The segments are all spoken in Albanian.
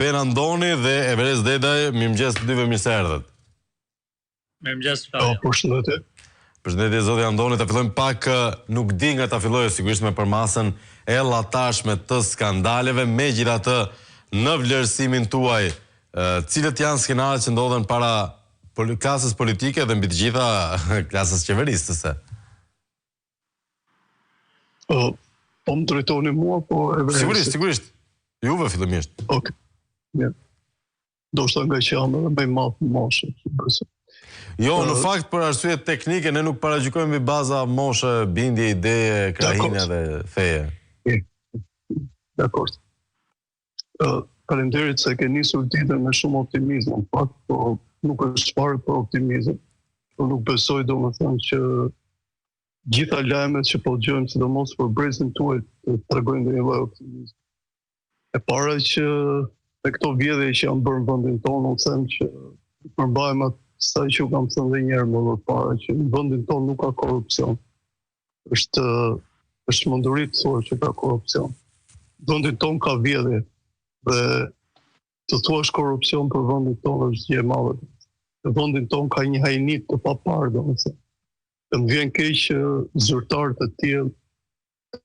Ben Andoni dhe Everest Dedaj, mirëmëngjes të dyve, mirë se erdhët. Mirëmëngjes, Flavio. Përshëndetje. Përshëndetje zoti Andoni, ta fillojmë pak, nuk di nga ta fillojë sigurisht me përmasën e llataeshme të skandaleve, megjithatë në vlerësimin tuaj, cilët janë skenaret që ndodhen para klasës politike dhe mbi të gjitha klasës qeverisëse? Po më drejtoni mua, po Everest. Sigurisht. Juve fillimisht. Okej. Mirë. Do shta nga që jam edhe me matë moshe. Jo, në fakt për arsye teknike, ne nuk paragjykojmë mbi baza moshe, bindje, ideje, krahine dhe feje. Dakor. Faleminderit se ke nisur ditën me shumë optimizëm, në fakt, po nuk është fare për optimizëm. Po nuk besoj domethënë që gjitha lajmet që po dëgjojmë, sidomos për brezin tuaj, të tregojnë ndonjë lloj optimizmi. E para që me këto vjedhje që janë bërë në vendin tonë, unë them që përmbajmë asaj që u kam thënë dhe njerë më para, që në vendin tonë nuk ka korrupsion. Është munduri të thuar që ka korrupsion. Vendin tonë ka vjedhje dhe të thuash korrupsion për vendin tonë është gjë e madhe. Në vendin tonë ka një hajnit të paparë, domethënë. Dhe më vjen keq që zyrtarët e tillë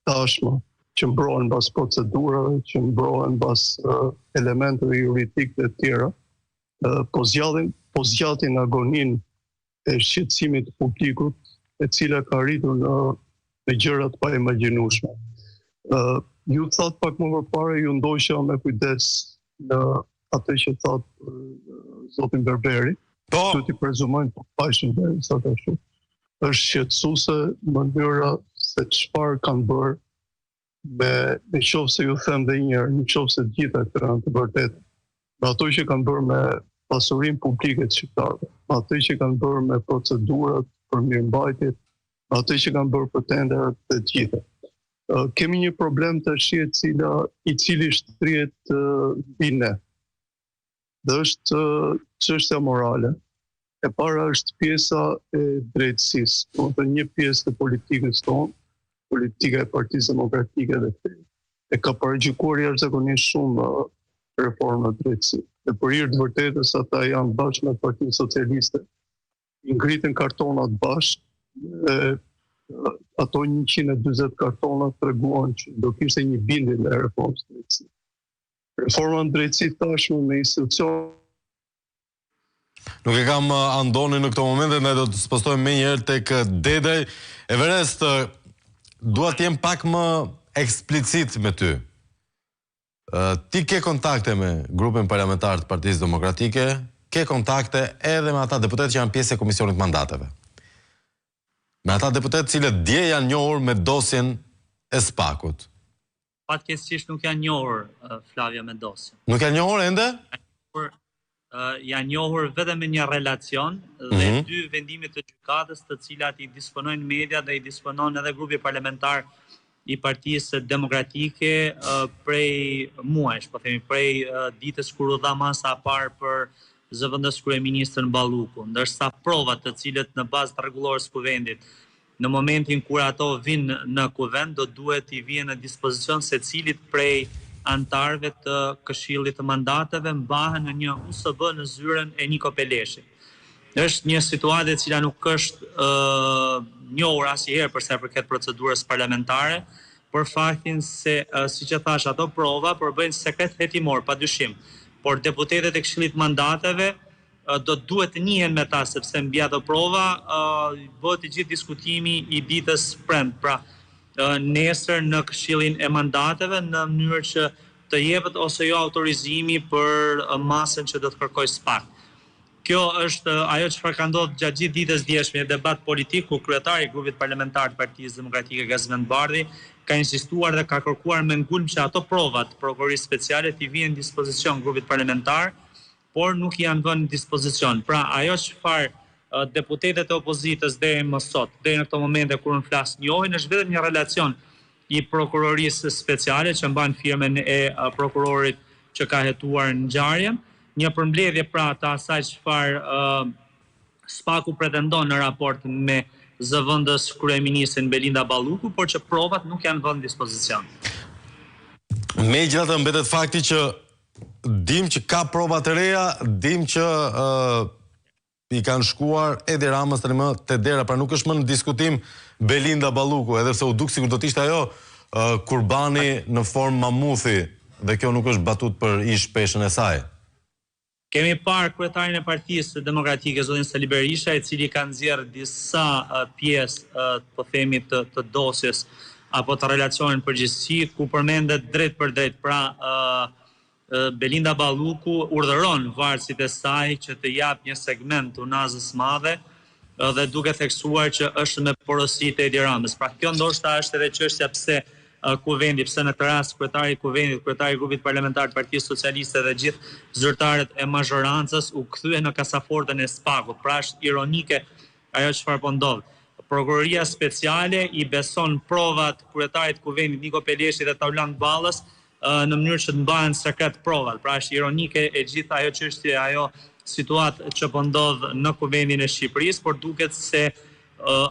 tashmë që mbrohen mbas procedurave, që mbrohen mbas elementeve juridike të tjera, po zgjatin agoninë e shqetësimit të publikut, e cila ka rritur në gjërat pa imagjinueshme. Ju thatë pak më përpara, ju ndoqja me kujdes në atë që thatë zotin Berberi, që t'i prezumojnë po pashën deri sa tash. Është shqetësuese mënyra se çfarë kanë bërë me qoftë se ju them dhe njërë, në qoftë se gjitha këtë janë të vërtetë, me ato që kanë bërë me pasurinë publike të shqiptarëve, me ato që kanë bërë me procedurat për mirëmbajtje, me ato që kanë bërë për tenderat të gjitha. Kemi një problem të shi i cili shtrihet mbi ne. Dhe është çështja morale. E para është pjesa e drejtësisë, domethënë një pjesë të politikës tonë, politika e Partisë Demokratike dhe FE, e ka paragjykuar jashtëzakonisht shumë reforma drejtësi. Dhe për hir të vërtetës ata janë bashkë me Partinë Socialiste, i ngritën kartonat bashkë, ato 140 kartona treguan që do kishte një bindje me reformën drejtësi. Reforma në drejtësi tashmë me institucion. Nuk e kam Andoni në këto momente, ne do të spostojmë me njëherë tek Dedaj. Everest, dua të jem pak më eksplicit me ty. Ti ke kontakte me grupin parlamentar të Partisë Demokratike, ke kontakte edhe me ata deputet që janë pjesë e Komisionit Mandateve. Me ata deputet cilët dje janë njohur me dosjen e SPAK-ut. Fatkeqësisht nuk janë njohur, Flavia, me dosjen. Nuk janë njohur ende? Janë njohur vetëm me një relacion dhe dy vendime të gjykatës të cilat i disponojnë media dhe i disponon edhe grupi parlamentar i Partisë Demokratike prej muajsh, po themi prej ditës kur u dha masa e parë për zëvendës kryeministrin Balluku, ndërsa provat të cilët në bazë rregullore të kuvendit në momentin kur ato vinë në kuvend do duhet i vijnë në dispozicion secilit prej antarëve të Këshillit të Mandateve mbahen në një USB në zyrën e Niko Peleshi. Është një situatë e cila nuk është njohur asnjëherë për sa i përket procedurës parlamentare, për faktin se, siç e thash, ato prova përbëjnë sekret hetimor, padyshim, por deputetët e Këshillit të Mandateve do duhet të njihen me ta, sepse mbi ato prova bëhet i gjithë diskutimi i ditës premte, pra nesër në Këshillin e Mandateve në mënyrë që të jepet ose jo autorizimi për masën që do të kërkojë SPAK. Kjo është ajo çfarë ka ndodhur gjatë gjithë ditës djeshme, një debat politik ku kryetari i grupit parlamentar të Partisë Demokratike Gazmend Bardhi ka insistuar dhe ka kërkuar me ngulm që ato provat prokurorisë speciale të vijnë në dispozicion grupit parlamentar, por nuk janë vënë në dispozicion. Pra ajo çfarë deputetët e opozitës deri më sot, deri në këto momente kur unë flas njohin, është vetëm një relacion i prokurorisë speciale që mban firmën e prokurorit që ka hetuar ngjarjen, një përmbledhje pra të asaj çfarë SPAK-u pretendon në raport me zëvendës kryeministrin Belinda Balluku, por që provat nuk janë vënë në dispozicion. Megjithatë mbetet fakti që dim që ka prova të reja, dim që i kanë shkuar Edi Ramës tani më te dera, pra nuk është më në diskutim Belinda Balluku, edhe se u duk sikur do të ishte ajo kurbani në formë mamuthi, dhe kjo nuk është batut për ish peshën e saj. Kemi parë kryetarin e Partisë Demokratike, zotin Sali Berisha, i cili ka nxjerrë disa pjesë, po themi, të dosjes apo të relacionin përgjithësi, ku përmendet drejt për drejt, pra Belinda Balluku urdhëron varësit e saj që të jap një segment të unazës madhe dhe duke theksuar që është me porositë e Edi Ramës. Pra kjo ndoshta është edhe çështja pse kuvendi, pse në këtë rast kryetari i kuvendit, kryetari i grupit parlamentar të Partisë Socialiste dhe gjithë zyrtarët e mazhorancës u kthyen në kasafortën e SPAK-ut. Pra është ironike ajo çfarë po ndodh. Prokuroria speciale i beson provat kryetarit të kuvendit Niko Peleshi dhe Taulant Ballës në mënyrë që të mbahen sekret provat. Pra është ironike e gjithë ajo çështje, ajo situatë që po ndodh në kuvendin e Shqipërisë, por duket se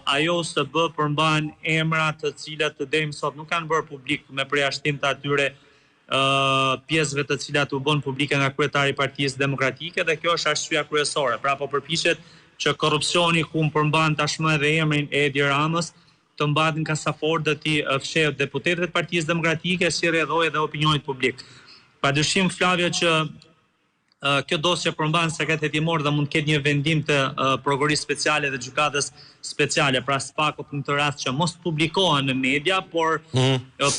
ajo USB përmban emra të cilat deri më sot nuk kanë bërë publik me përjashtim të atyre pjesëve të cilat u bën publike nga kryetari i Partisë Demokratike, dhe kjo është arsyeja kryesore. Pra po përpiqet që korrupsioni ku përmban tashmë edhe emrin e Edi Ramës të mbahet në kasafortë, dhe ti fshehet deputetët e Partisë Demokratike, si rrjedhoi edhe opinionit publik. Padyshim, Flavio, që kjo dosje përmban sekret hetimor dhe mund të ketë një vendim të prokurorisë speciale dhe gjykatës speciale, pra SPAK-ut në këtë rast, që mos publikohen në media, por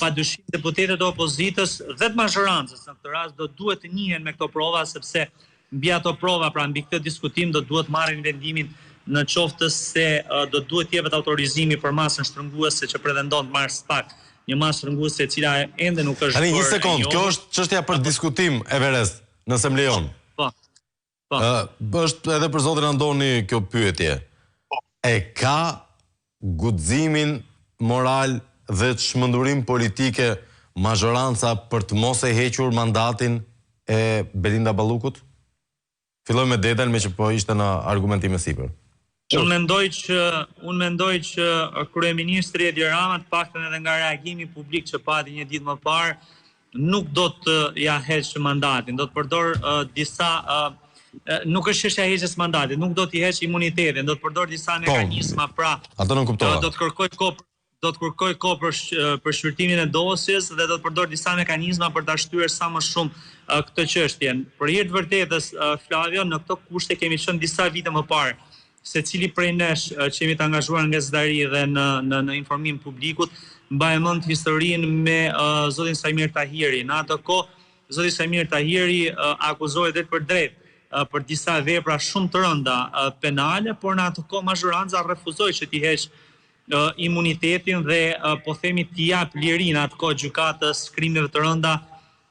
padyshim deputetët e opozitës dhe të mazhorancës në këtë rast do duhet të njihen me këto prova, sepse mbi ato prova, pra mbi këtë diskutim, do duhet marrin vendimin në qoftë se do duhet jepet autorizimi për masën shtrënguese që pretendon të marrë SPAK, një masë shtrënguese e cila ende nuk është. Tani një sekond, kjo është çështja për diskutim, Everest, nëse më lejon. Po. Është edhe për zotin Andoni kjo pyetje. E ka guximin moral dhe çmendurim politike mazhoranca për të mos e hequr mandatin e Belinda Ballukut? Filloj me Dedal, me që po ishte në argumentime sipër. Unë mendoj që kryeministri Edi Rama, të paktën edhe nga reagimi publik që pati një ditë më parë, nuk do të ja heqë mandatin, do të përdor disa nuk është çështja e heqjes mandatit, nuk do t'i heqë imunitetin, do të përdor disa mekanizma, pra ato nuk kuptova. Do të kërkoj kohë për shpërtimin e dosjes dhe do të përdor disa mekanizma për ta shtyrë sa më shumë këtë çështje. Për hir të vërtetës, Flavio, në këto kushte kemi qenë disa vite më parë. Secili prej nesh që jemi të angazhuar në gazetari dhe në informim publikut, mbaj mend historinë me zotin Samir Tahiri. Në atë kohë, zoti Samir Tahiri akuzohej drejt për drejt për disa vepra shumë të rënda penale, por në atë kohë mazhoranca refuzoi që t'i heqë imunitetin dhe po themi t'i jap lirinë atë kohë gjykatës krimeve të rënda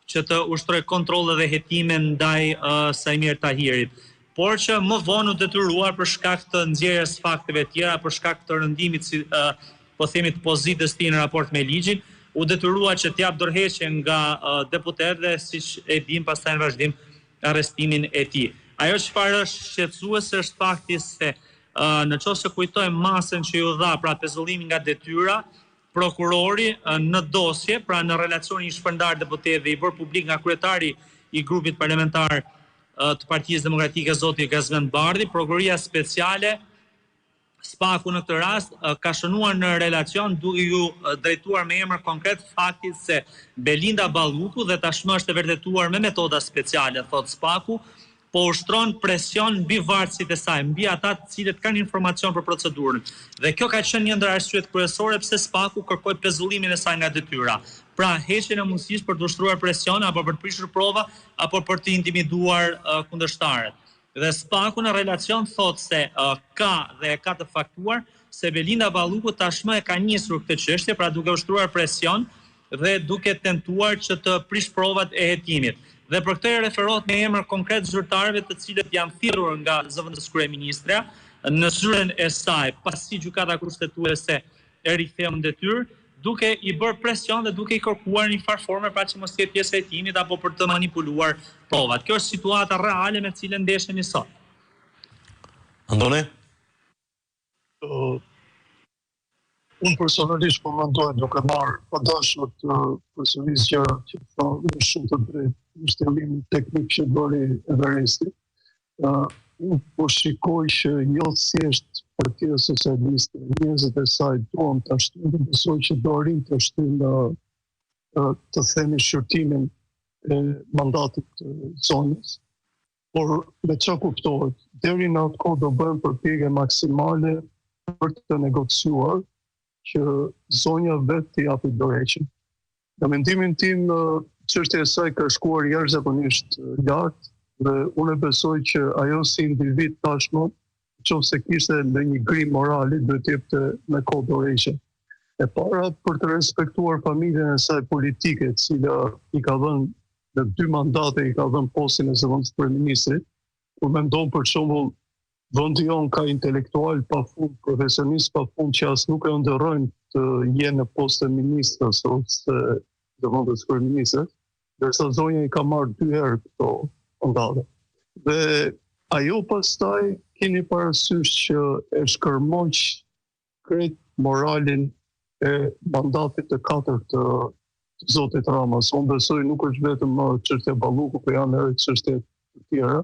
që të ushtrojë kontrolle dhe hetime ndaj Samir Tahirit. Por që më vonë u detyruar për shkak të nxjerrjes fakteve të tjera, për shkak të rëndimit po themi të pozitës tij në raport me ligjin, u detyrua që t'jap dorëheqje nga deputetët dhe siç e dim pastaj në vazhdim arrestimin e tij. Ajo çfarë është shqetësuese është fakti se në qoftë se kujtojmë masën që ju dha pra pezullimin nga detyra, prokurori në dosje, pra në relacionin shpërndar deputetëve dhe i bërë publik nga kryetari i grupit parlamentar të Partisë Demokratike zoti Gazmend Bardhi, prokuroria speciale SPAK-u në këtë rast ka shënuar në relacion duke ju drejtuar me emër konkret faktit se Belinda Balluku, dhe tashmë është e vërtetuar me metoda speciale, thot SPAK-u, po ushtron presion mbi varësit e saj, mbi ata të cilët kanë informacion për procedurën. Dhe kjo ka qenë një ndër arsyet kryesore pse SPAK-u kërkoi pezullimin e saj nga detyra. Pra heqjen e mundësisë për të ushtruar presion apo për të prishur prova apo për të intimiduar kundërshtarët. Dhe SPAK-u në relacion thot se ka dhe ka të faktuar se Belinda Balluku tashmë e ka nisur këtë çështje, pra duke ushtruar presion dhe duke tentuar që të prish provat e hetimit. Dhe për këtë referohet me emër konkret zyrtarëve të cilët janë thirrur nga zëvendës kryeministra në zyrën e saj, pasi gjykata kushtetuese e riktheu në detyrë, duke i bërë presion dhe duke i kërkuar një farë forme pra që mos jetë pjesë e hetimit apo për të manipuluar provat. Kjo është situata reale me cilën ndeshemi sot. Andone? Unë personalisht po mendoj duke marrë padashur të përsëris gjëra që thonë shumë të drejtë në shtyllimin teknik që bëri Everesti. Unë po shikoj që jo thjesht Partia Socialiste, njerëzit e saj duan ta shtyjnë, besoj që do arrin të shtyjnë të themi shqyrtimin e mandatit të zonës. Por me çka kuptohet, deri në atë kohë do bëhen përpjekje maksimale për të negociuar që zonja vetë të japi dorëheqjen. Në mendimin tim, çështja e saj ka shkuar jashtëzakonisht lart dhe unë besoj që ajo si individ tashmë, nëse kishte ndonjë grim morali, duhet të jepte me kohë dorëheqjen. E para për të respektuar familjen e saj politike, e cila i ka dhënë në 2 mandate i ka dhënë postin e zëvendësit kryeministrit, kur mendon për shembull vendi jon ka intelektual pafund, profesionist pafund që as nuk e ndërrojnë të jenë në post të ministrës ose zëvendës kryeministrit, ndërsa zonja i ka marrë 2 herë këto mandate. Dhe ajo pastaj keni parasysh që e shkërmoq krejt moralin e mandatit të 4 të zotit Ramas. Unë besoj nuk është vetëm çështja Balluku, por janë edhe çështje të tjera,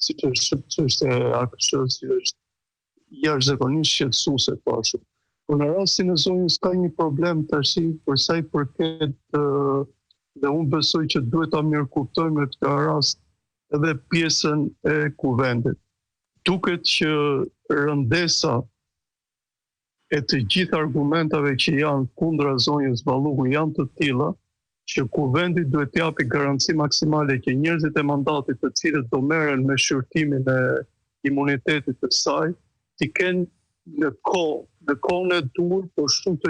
si që është çështja e AKSH-s, që është jashtëzakonisht shqetësuese pashë. Por në rastin e zonjës ka një problem tash për sa i përket dhe unë besoj që duhet ta mirëkuptojmë në këtë rast edhe pjesën e kuvendit. Duket që rëndesa e të gjithë argumentave që janë kundra zonjës Balluku janë të tilla që kuvendi duhet të japi garanci maksimale që njerëzit e mandatit të cilët do merren me shqyrtimin e imunitetit të saj, t'i kenë në kohën e dur, por shumë të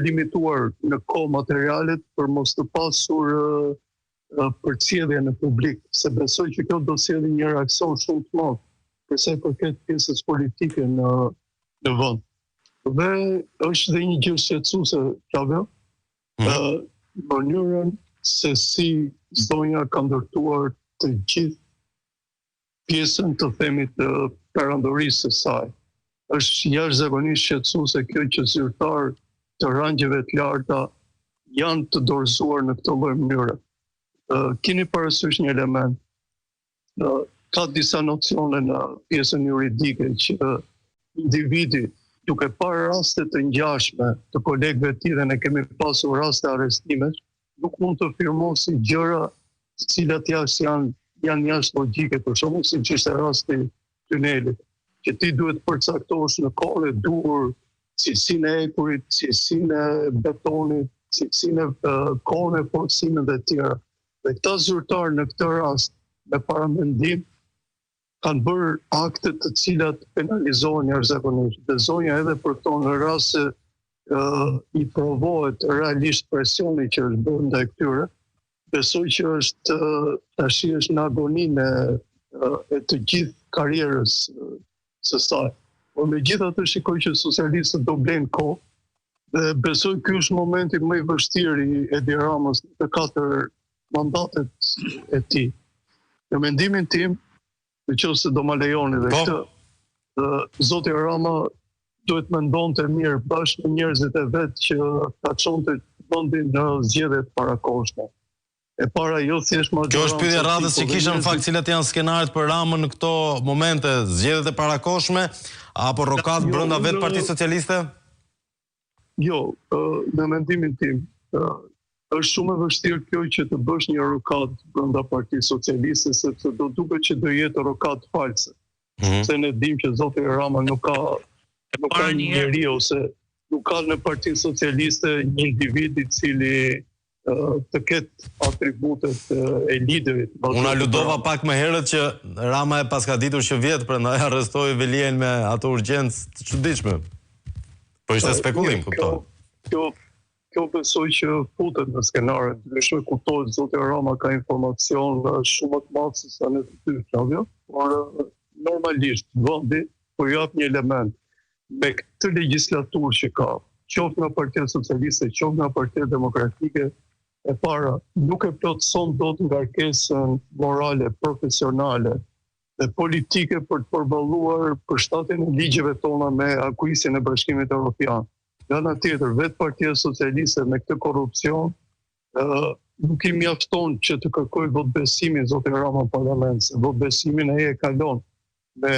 limituar në kohë materialet për mos të pasur përcjellje në publik, se besoj që kjo do sjellë një reaksion shumë të madh për sa i përket pjesës politike në vend. Dhe është dhe një gjë shqetësuese, Flavio, mënyrën se si zonja ka ndërtuar të gjithë pjesën të themit të perandorisë së saj. Është jashtëzakonisht shqetësuese kjo që zyrtar të rangjeve të larta janë të dorëzuar në këtë lloj mënyre. Keni parasysh një element. Ka disa nocione në pjesën juridike që individi, duke parë raste të ngjashme të kolegëve të tij dhe ne kemi pasur raste arrestimesh, nuk mund të firmosi gjëra të cilat janë jashtë logjike, për shembull siç ishte rasti tunelit, që ti duhet përcaktosh në kohë e dur cilësinë e ekurit, cilësinë e betonit, cilësinë e kohën e forcimit dhe të tjera. Dhe këta zyrtarë në këtë rast, me paramendim, kanë bërë akte të cilat penalizohen jashtëzakonisht. Dhe zonja edhe për këto në rast se i provohet realisht presioni që është bërë ndaj këtyre, besoj që tash është në agoninë e të gjithë karrierës së saj. Por megjithatë shikoj që socialistët do blejnë kohë dhe besoj ky është momenti më i vështirë i Edi Ramës në të 4 mandatet e tij. Në mendimin tim, nëse do ma lejoni dhe këtë, zoti Rama duhet mendonte mirë bashkë me njerëzit e vet që ta çonte vendin në zgjedhjet parakohshme. E para jo thjesht majoranca. Kjo është pyetja radhës që kishën në fakt cilat janë skenaret për Ramën në këto momente, zgjedhjet e parakohshme apo rokat brenda vetë Partisë Socialiste? Jo, në mendimin tim, është shumë e vështirë kjo që të bësh një rokat brenda Partisë Socialiste, sepse do duket që do jetë rokat false. Se ne dimë që zoti Rama nuk ka një njeri ose nuk ka në Partinë Socialiste një individ i cili të ketë atributet e liderit. Unë aludova pak më herët që Rama e paska ditur që vjetë, prandaj arrestoi Velien me ato urgjencë të çuditshme. Po ishte spekulim, kuptoj. Kjo besoj që futet në skenare. Ndryshme kuptohet zoti Rama ka informacion shumë më të madh se sa ne të ty, Flavio, por normalisht vendi po jap një element me këtë legjislaturë që ka, qoftë nga Partia Socialiste, qoftë nga Partia Demokratike, e para nuk e plotëson dot ngarkesën morale, profesionale dhe politike për të përballuar përshtatjen e ligjeve tona me akuisin e Bashkimit Evropian. Nga ana tjetër, vetë Partia Socialiste me këtë korrupsion nuk i mjafton që të kërkoj votbesimin zoti Rama në parlament, se votbesimin ai e kalon me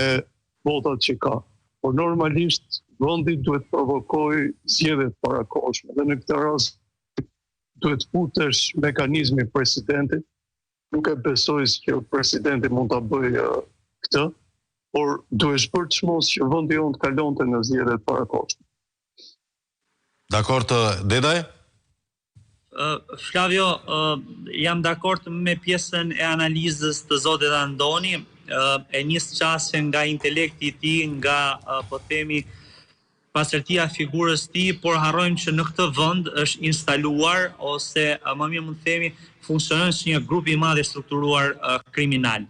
votat që ka. Por normalisht vendi duhet provokoj zgjedhjet parakohshme dhe në këtë rast duhet futesh mekanizmi presidentit. Nuk e besoj që presidenti mund ta bëjë këtë, por duhet bërë çmos që vendi jonë të kalonte në zgjedhjet parakohshme. Dakord, Dedaj? Flavio, jam dakord me pjesën e analizës të zotit Andoni, e nis qasje nga intelekti i tij, nga po themi pastërtia figurës tij, por harrojmë që në këtë vend është instaluar ose më mirë mund të themi funksionon si një grup i madh i strukturuar kriminal.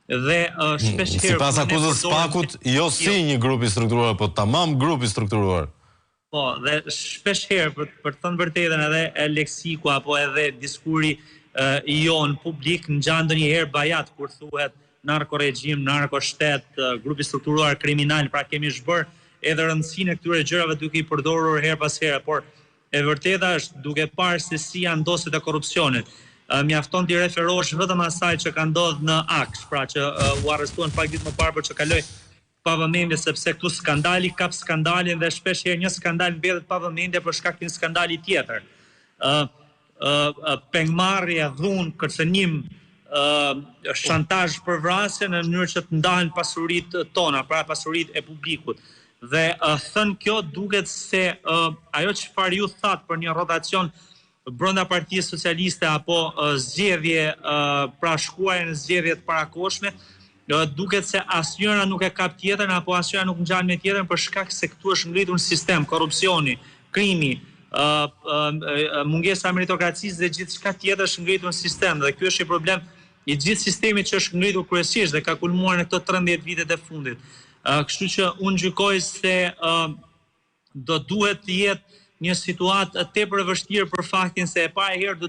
Dhe shpesh herë sipas akuzës Pakut, jo si një grup i strukturuar, po tamam grup i strukturuar. Po, dhe shpesh herë për të thënë vërtetën edhe leksiku apo edhe diskuri i jon publik ngjan ndonjëherë bajat kur thuhet narkoregjim, narkoshtet, grupi strukturuar kriminal, pra kemi zhbër edhe rëndësinë e këtyre gjërave duke i përdorur her pas here, por e vërteta është duke parë se si janë dosjet e korrupsionit. Mjafton t'i referosh vetëm asaj që ka ndodhur në Aksh, pra që u arrestuan pak ditë më parë për që kaloi pa vëmendje, sepse këtu skandali kap skandalin dhe shpesh herë një skandal mbetet pa vëmendje për shkak të një skandali tjetër. Pengmarrje, dhunë, kërcënim, shantazh për vrasje në mënyrë që të ndahen pasuritë tona, pra pasuritë e publikut. Dhe thënë kjo duket se ajo çfarë ju thatë për një rotacion brenda Partisë Socialiste apo zgjedhje, pra shkuarje në zgjedhje të parakohshme, duket se asnjëra nuk e kap tjetrën apo asnjëra nuk ngjan me tjetrën për shkak se këtu është ngritur në sistem korrupsioni, krimi, mungesa e meritokracisë dhe gjithçka tjetër është ngritur në sistem dhe ky është një problem i gjithë sistemit që është ngritur kryesisht dhe ka kulmuar në këto 13 vitet e fundit. Kështu që unë gjykoj se do duhet të jetë një situatë tepër e vështirë për faktin se e para herë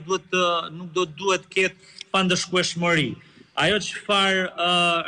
nuk do duhet të ketë pandëshkueshmëri. Ajo çfarë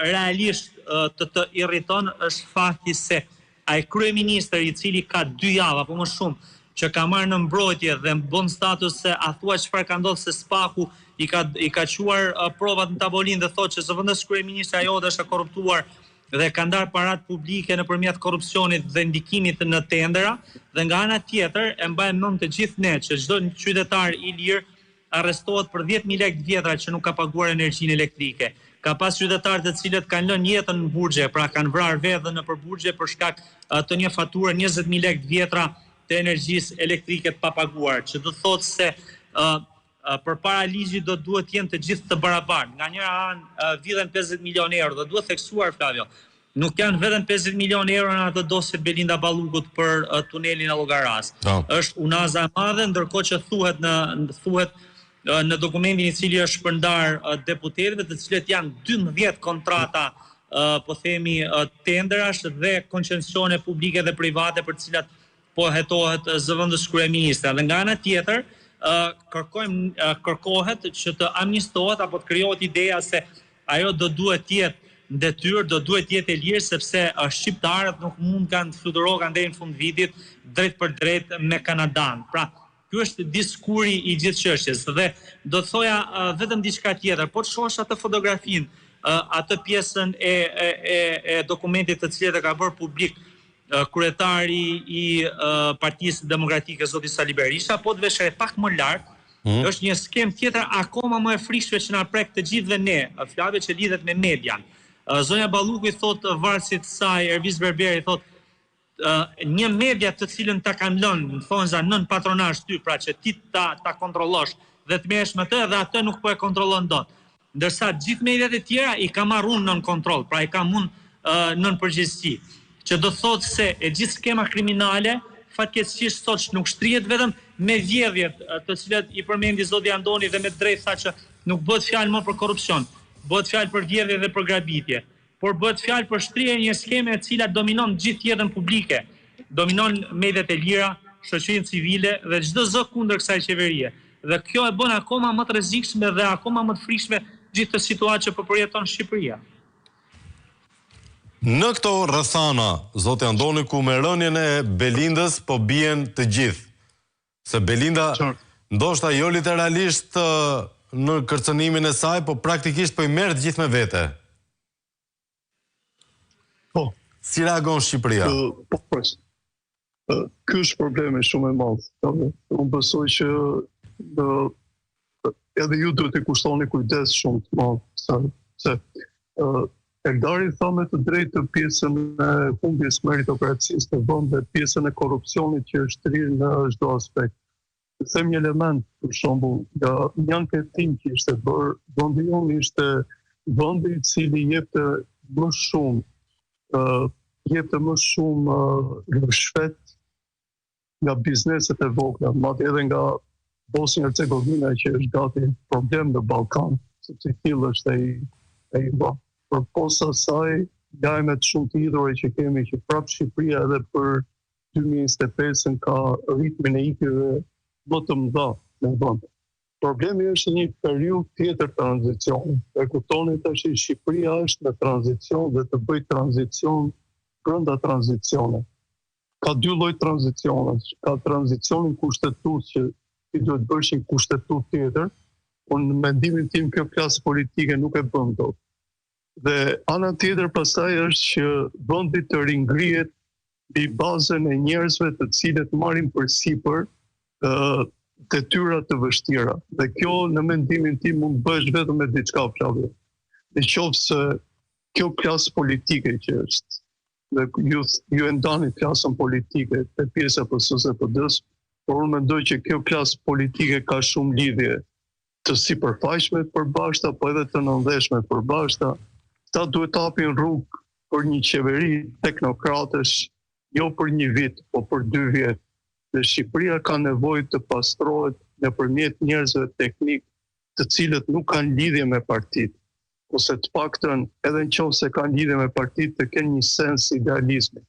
realisht të irriton është fakti se ai kryeministër i cili ka 2 javë apo më shumë që ka marrë në mbrojtje dhe bën status se a thua çfarë ka ndodhur se Spaku i ka quar provat në tavolinë dhe thotë që zëvendës kryeministra jote është e korruptuar dhe ka ndarë parat publike nëpërmjet korrupsionit dhe ndikimit në tendera, dhe nga ana tjetër e mbajmë mend të gjithë ne që çdo qytetar i lirë arrestohet për 10.000 lekë vjetra që nuk ka paguar energjinë elektrike. Ka pas qytetarë të cilët kanë lënë jetën në burgje, pra kanë vrarë vedhën nëpër burgje për shkak të një fature 20.000 lekë vjetra të energjisë elektrike të papaguar, që do thotë se përpara ligjit do duhet jenë të gjithë të barabartë. Nga njëra anë vidhen 50 milionë euro, do duhet theksuar Flavio. Nuk janë vetëm 50 milionë euro në ato dosje Belinda Ballugut për tunelin e Llogaras. Është unaza e madhe, ndërkohë që thuhet në dokumentin i cili është shpërndar deputetëve, të cilët janë 12 kontrata, po themi tenderash dhe koncesione publike dhe private për të cilat po hetohet zëvendës kryeministra. Dhe nga ana tjetër, kërkohet që të amnistohet apo të krijohet ideja se ajo do duhet të jetë detyrë, do duhet të jetë e lirë sepse shqiptarët nuk mund kanë fluturohen deri në fund vitit drejt për drejt me Kanadan. Pra, ky është diskuri i gjithë çështjes dhe do të thoja vetëm diçka tjetër. Po të shohësh atë fotografinë, atë pjesën e dokumentit të cilët e ka bërë publik kryetari i Partisë Demokratike zoti Sali Berisha, po të vesh pak më lart, është një skem tjetër akoma më e frikshme që na prek të gjithëve ne, Flavio, që lidhet me median. Zonja Balluku i thot varësit saj, Ervis Berberi thot një media të cilën ta kanë lënë, thonë za nën patronazh ty, pra që ti ta kontrollosh dhe të merresh me të dhe atë nuk po e kontrollon dot. Ndërsa gjithë mediat e tjera i ka marrë nën kontroll, pra i ka nën përgjegjësi. Që do thotë se e gjithë skema kriminale fatkeqësisht sot nuk shtrihet vetëm me vjedhjet të cilat i përmendi zoti Andoni dhe me drejt tha që nuk bëhet fjalë më për korrupsion, bëhet fjalë për vjedhje dhe për grabitje, por bëhet fjalë për shtrihje një skeme e cila dominon gjithë jetën publike, dominon mediat e lira, shoqërinë civile dhe çdo zë kundër kësaj qeverie. Dhe kjo e bën akoma më të rrezikshme dhe akoma më të frikshme gjithë të situatë që po përjeton Shqipëria. Në këto rrethana, zoti Andoni, ku me rënien e Belindës po bien të gjithë. Se Belinda ndoshta jo literalisht në kërcënimin e saj, po praktikisht po i merr të gjithë me vete. Po. Si reagon Shqipëria? Po, pres. Ky është problemi shumë i madh. Unë besoj që edhe ju duhet të kushtoni kujdes shumë të madh, se Eldari tha me të drejtë pjesën e humbjes meritokracisë të vendit, pjesën e korrupsionit që është rrirë në çdo aspekt. Them një element, për shembull, një anketim që ishte bërë, vendi jonë ishte vendi i cili jepte më shumë rishfet nga bizneset e vogla, madje edhe nga Bosnia e Hercegovina që është gati problem në Ballkan, sepse tillë është ai bë. Për posa saj, lajmet shumë të hidhura që kemi që prapë Shqipëria edhe për 2025 ka ritmin e ikjeve më të mëdha në vend. Problemi është një periudhë tjetër tranzicioni. E kuptoni tash Shqipëria është në tranzicion dhe të bëj tranzicion brenda tranzicionit. Ka dy lloj tranzicionesh. Ka tranzicionin kushtetues që ti duhet bësh një kushtetut tjetër, por në mendimin tim kjo klasë politike nuk e bën dot. Dhe ana tjetër pastaj është që vendi të ringrihet mbi bazën e njerëzve të cilët marrin përsipër detyra të vështira. Dhe kjo në mendimin tim mund bësh vetëm me diçka Flavio. Nëse kjo klasë politike që është, dhe ju e ndani klasën politike te pjesa e PS-së, por unë mendoj që kjo klasë politike ka shumë lidhje të sipërfaqshme përbashkëta, po edhe të nëndeshme përbashkëta. Ta duhet të hapin rrugë për një qeveri teknokratësh, jo për një vit, po për 2 vjet. Dhe Shqipëria ka nevojë të pastrohet nëpërmjet njerëzve teknik, të cilët nuk kanë lidhje me partitë, ose të paktën edhe nëse kanë lidhje me partitë të kenë një sens idealizmi.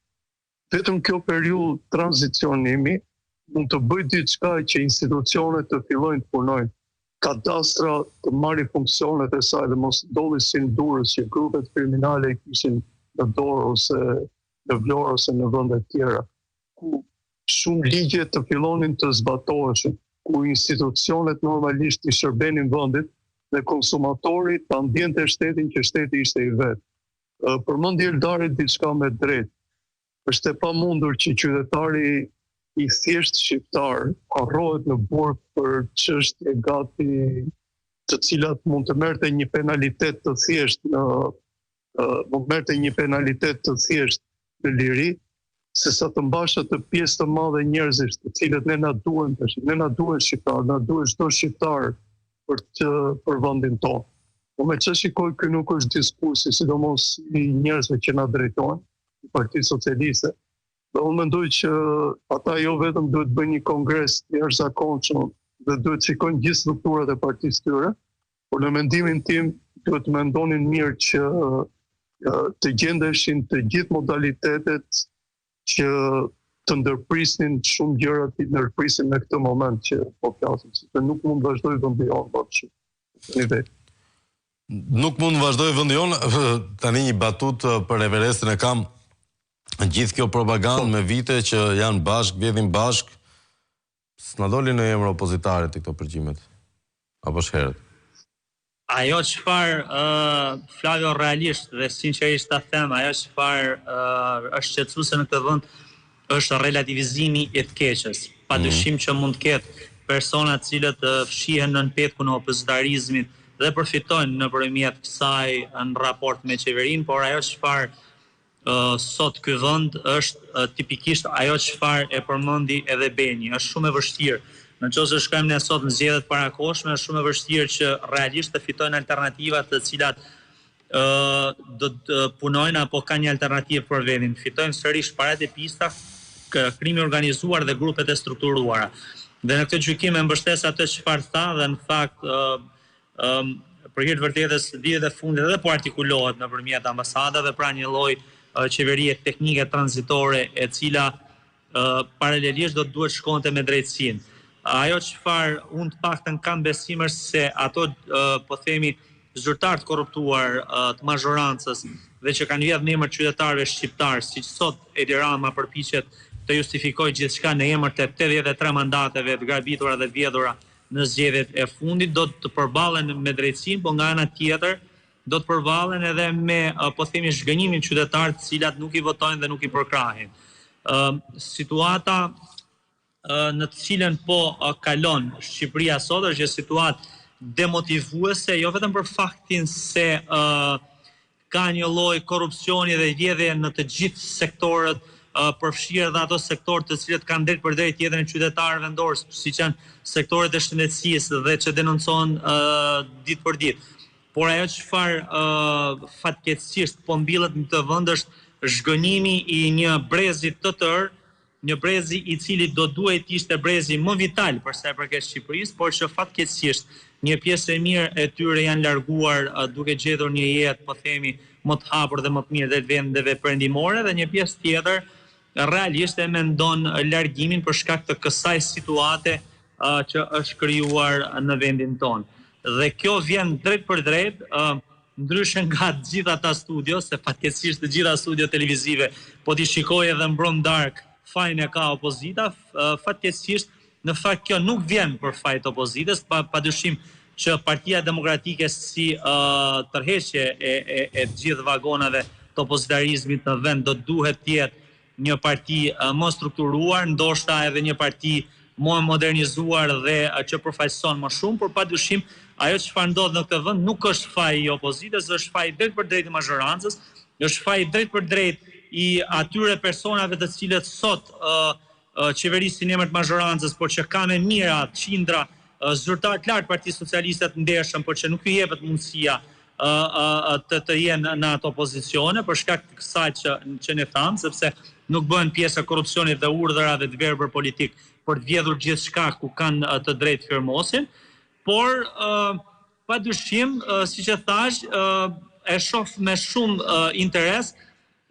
Vetëm kjo periudhë tranzicionimi mund të bëjë diçka që institucionet të fillojnë të punojnë, kadastra të marrë funksionet e saj dhe mos ndodhi si në Durrës që grupet kriminale kishin në dorë ose në Vlorë ose në vende të tjera, ku shumë ligje të fillonin të zbatoheshin, ku institucionet normalisht i shërbenin vendit dhe konsumatori ta ndjente shtetin që shteti ishte i vet. Përmendi Eldari diçka me drejt. Është e pamundur që qytetari i thjesht shqiptar harrohet në burg për çështje gati të cilat mund të merrte një penalitet të thjesht në liri, sesa të mbasha të pjesë të madhe njerëzish të cilët ne na duhen shqiptar, na duhet çdo shqiptar për vendin tonë. Po me çfarë shikoj ky nuk është diskursi, sidomos i njerëzve që na drejtojnë, Partia Socialiste. Dhe unë mendoj që ata jo vetëm duhet bëjnë një kongres të jashtëzakonshëm dhe duhet shikojnë gjithë strukturat e partisë tyre, por në mendimin tim duhet të mendonin mirë që të gjendeshin të gjithë modalitetet që të ndërprisnin shumë gjëra të ndërprisin në këtë moment që po flasim, sepse nuk mund të vazhdojë vendi jonë Nuk mund të vazhdojë vendi jonë. Tani një batutë për Everestin e kam. Gjithë kjo propagandë me vite që janë bashkë, vjedhin bashkë, s'na doli në emër opozitare të këto përgjimet. Apo shherët? Ajo çfarë Flavio realisht dhe sinqerisht ta them, ajo çfarë është shqetësuese në këtë vend është relativizimi i të keqes. Padyshim që mund të ketë persona të cilët fshihen nën petkun e opozitarizmit dhe përfitojnë nëpërmjet kësaj në raport me qeverinë, por ajo çfarë sot ky vend është tipikisht ajo çfarë e përmendi edhe Beni, është shumë e vështirë. Nëse shkojmë ne sot në zgjedhjet parakohshme, është shumë e vështirë që realisht të fitojnë alternativa të cilat do të punojnë apo kanë një alternativë për vendin. Fitojnë sërish parat e pista, krimi organizuar dhe grupet e strukturuara. Dhe në këtë gjykim e mbështes atë çfarë tha dhe në fakt për hir të vërtetës ditët e fundit edhe po artikulohet nëpërmjet ambasadave pra një lloj qeverie teknike tranzitore e cila paralelisht do të duhet shkonte me drejtësinë. Ajo çfarë unë të paktën kam besim është se ato po themi zyrtar të korruptuar të mazhorancës dhe që kanë vjedhur në emër qytetarëve shqiptar, siç sot Edi Rama përpiqet të justifikojë gjithçka në emër të 83 mandateve të grabitura dhe vjedhura në zgjedhjet e fundit, do të përballen me drejtësinë, por nga ana tjetër do të përballen edhe me, po themi, zhgënjimin qytetarë të cilat nuk i votojnë dhe nuk i përkrahin. Situata në të cilën po kalon Shqipëria sot është një situatë demotivuese, jo vetëm për faktin se ka një lloj korrupsioni dhe vjedhje në të gjithë sektorët, përfshirë dhe ato sektorë të cilët kanë drejt për drejt jetën e qytetarëve vendor, siç janë sektorët e shëndetësisë dhe që denoncohen ditë për ditë. Por ajo çfarë fatkeqësisht po mbillet në këtë vend është zhgënjimi i një brezi të tërë, një brezi i cili do duhet ishte brezi më vital për sa i përket Shqipërisë, por që fatkeqësisht një pjesë e mirë e tyre janë larguar duke gjetur një jetë, po themi, më të hapur dhe më të mirë dhe vendeve perëndimore, dhe një pjesë tjetër realisht e mendon largimin për shkak të kësaj situate që është krijuar në vendin tonë. Dhe kjo vjen drejt për drejt, ndryshe nga të gjitha ata studio, se fatkeqësisht të gjitha studio televizive po t'i shikojë edhe mbrëm darkë fajin e ka opozita, fatkeqësisht në fakt kjo nuk vjen për fajt opozitës, padyshim që Partia Demokratike si tërheqje e të gjithë vagonave të opozitarizmit në vend do duhet të jetë një parti më strukturuar, ndoshta edhe një parti më modernizuar dhe që përfaqëson më shumë, por padyshim ajo çfarë ndodh në këtë vend nuk është faji i opozitës, është faji drejt për drejt i mazhorancës, është faji drejt për drejt i atyre personave të cilët sot qeverisin emër të mazhorancës, por që ka me mira qindra zyrtar të lartë Partisë Socialiste të ndershëm, por që nuk i jepet mundësia të jenë në ato pozicione për shkak të kësaj që ne thamë, sepse nuk bëhen pjesë e korrupsionit dhe urdhërave të verbër politik për të vjedhur gjithçka ku kanë të drejtë firmosin, por padyshim, siç e thash, e shoh me shumë interes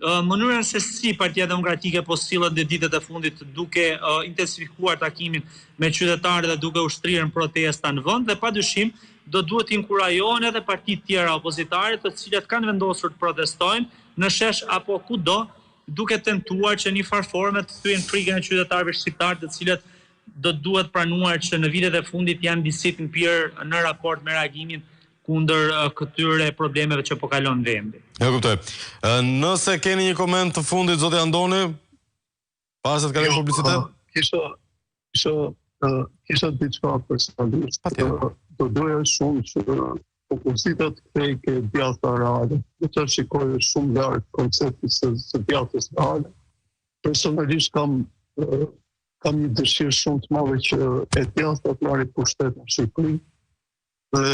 mënyrën se si Partia Demokratike po sillet në ditët e fundit duke intensifikuar takimin me qytetarët dhe duke ushtrirë në protesta në vend, dhe padyshim do duhet të inkurajohen edhe partitë tjera opozitare të cilat kanë vendosur të protestojnë në shesh apo kudo, duke tentuar që një farë forme të thyen frikën e qytetarëve shqiptar, të cilët do duhet pranuar që në vitet e fundit janë disit në pirë në raport me reagimin kundër këtyre problemeve që po kalon vendi. Ja kuptoj. Nëse keni një koment të fundit, zoti Andoni, pas se të kalojmë publicitet? Kisha diçka personalisht. Do doja shumë që opozita të kthejë djatha reale. Do të shikojë shumë larg konceptin së djathtës reale. Personalisht kam një dëshirë shumë të madhe që e djathta të marrë pushtet në Shqipëri dhe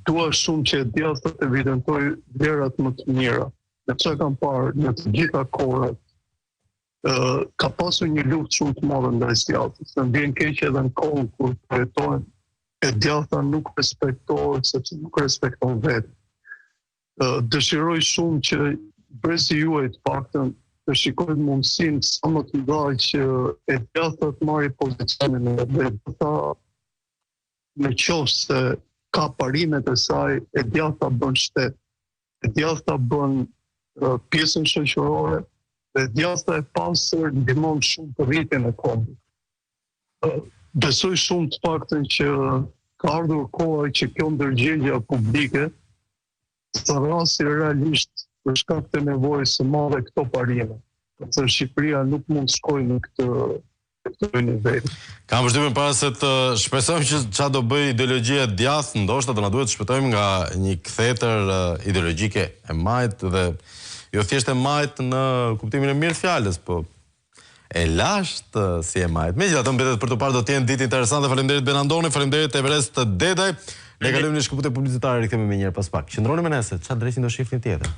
dua shumë që e djathta të evidentojë vlerat më të mira. Me çka kam parë në të gjitha kohrat, ka pasur një luftë shumë të madhe ndaj djathtës. Në vjen keq edhe në kohën kur jetojmë, e djathta nuk respektohet sepse nuk respekton vetë. Dëshiroj shumë që brezi juaj të paktën të shikojnë mundësinë sa më të madhe që e djathta të marrë pozicionin e vetë. Në qoftë se ka parimet e saj, e djathta bën shtet, e djathta bën pjesën shoqërore, dhe djathta e pastër ndihmon shumë për rritjen e kombit. Besoj shumë të paktën që ka ardhur koha që kjo ndërgjegje publike të rrasi realisht për shkak të nevojës së madhe këto parime. Sepse Shqipëria nuk mund të shkojë në këtë nivel. Kam përshtypjen para se të shpresojmë që çfarë do bëj ideologjia e djathtë, ndoshta do na duhet të shpëtojmë nga një kthetër ideologjike e majt dhe jo thjesht e majt në kuptimin e mirë fjalës, po e lashtë si e majt. Megjithatë, mbetet për të parë do të jenë ditë interesante. Faleminderit Ben Andoni, faleminderit Everest Dedaj. Ne kalojmë në shkëputje publicitare, rikthehemi më njëherë pas pak. Qëndroni me ne se çfarë drejtim do shihni tjetër.